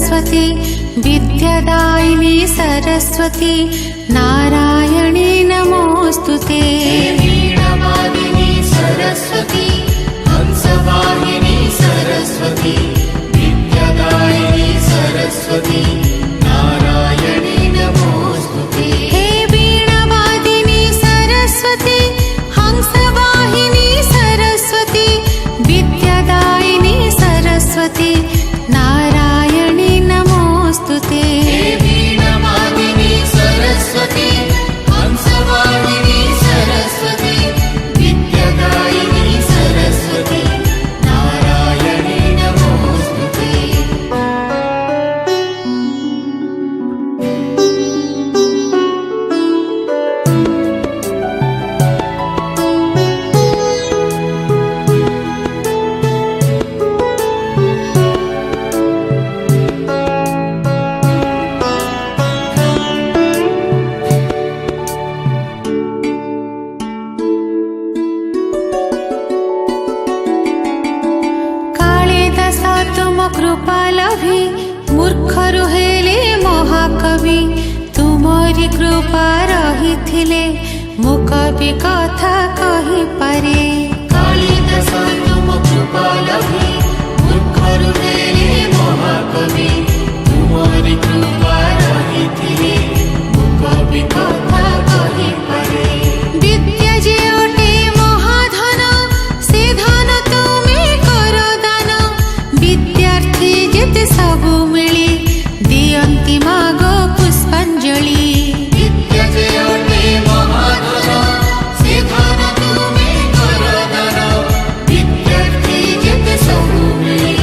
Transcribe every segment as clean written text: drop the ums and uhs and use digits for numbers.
सरस्वती विद्यादायिनी सरस्वती नारायणी नमोस्तुते। वीणावादिनी सरस्वती हंसवाहिनी सरस्वती विद्यादायिनी सरस्वती नारायणी नमोस्तुते। हे वीणावादिनी सरस्वती हंसवाहिनी सरस्वती विद्यादायिनी सरस्वती नारायणी नमोस्तुते। वीणावादिनी सरस्वती हंसवाहिनी सरस्वती विद्यादायिनी सरस्वती नारायणी नमोस्तुते। कृपालभि मूर्खरु हेले महाकवि तुमरी कृपा रहिथिले मो कवि कथा कहि पारे। कालिदास तुम कृपालभि मूर्खरु हेले महाकवि तुमरी कृपा रहिथिले मो कवि कथा कहि पारे। विद्या जे अटे महाधन से धन तुमे कर दान विद्यार्थी जेते सबु मिली दियंती मागो पुष्पांजलि। विद्या जे अटे महाधन से धन तुमे कर दान विद्यार्थी जेते सबु मिली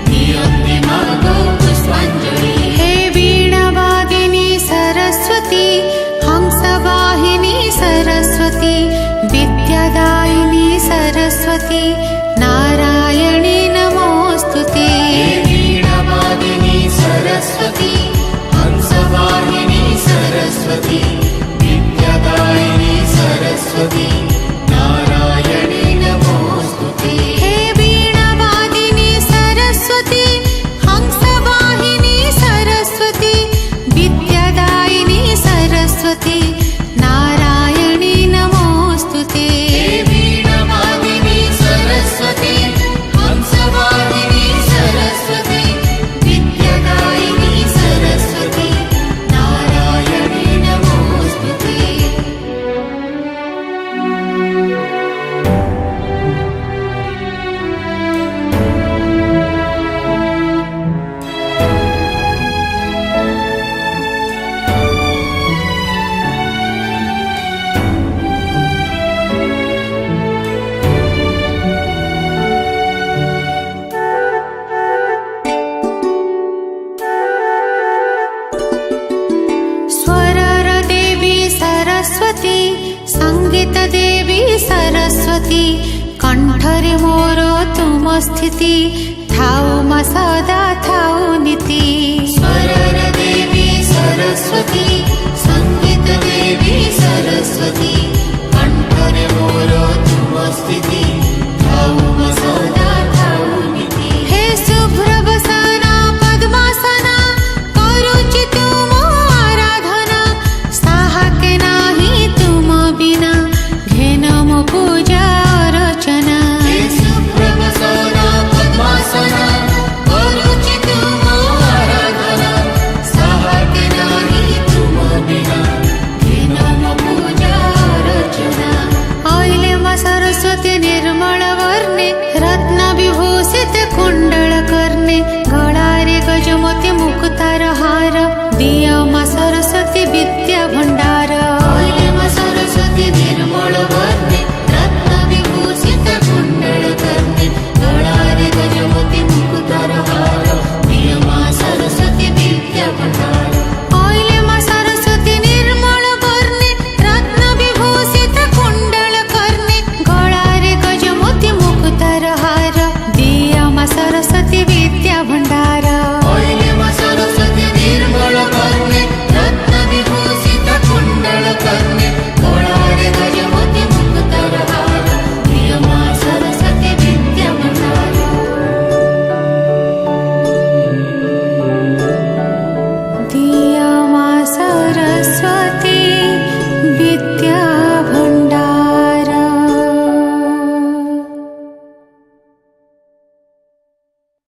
दियंती मागो पुष्पांजलि। हे वीणावादिनी सरस्वती हंसवाहिनी सरस्वती विद्यादायिनी सरस्वती नारायणी नमोस्तुते। वीणावादिनी सरस्वती हंसवाहिनी सरस्वती विद्यादायिनी सरस्वती नारायणी नमोस्तुते। हे वीणावादिनी सरस्वती हंसवाहिनी सरस्वती विद्यादायिनी सरस्वती नारायणी नमोस्तुते। वीणावादिनी सरस्वती हंसवाहिनी सरस्वती विद्यादायिनी सरस्वती नारायणी नमोस्तुते। स्वरर देवी सरस्वती संगीत देवी सरस्वती कंठरे मोर तुम स्थिति थाउ मा सदा थाउ नीति।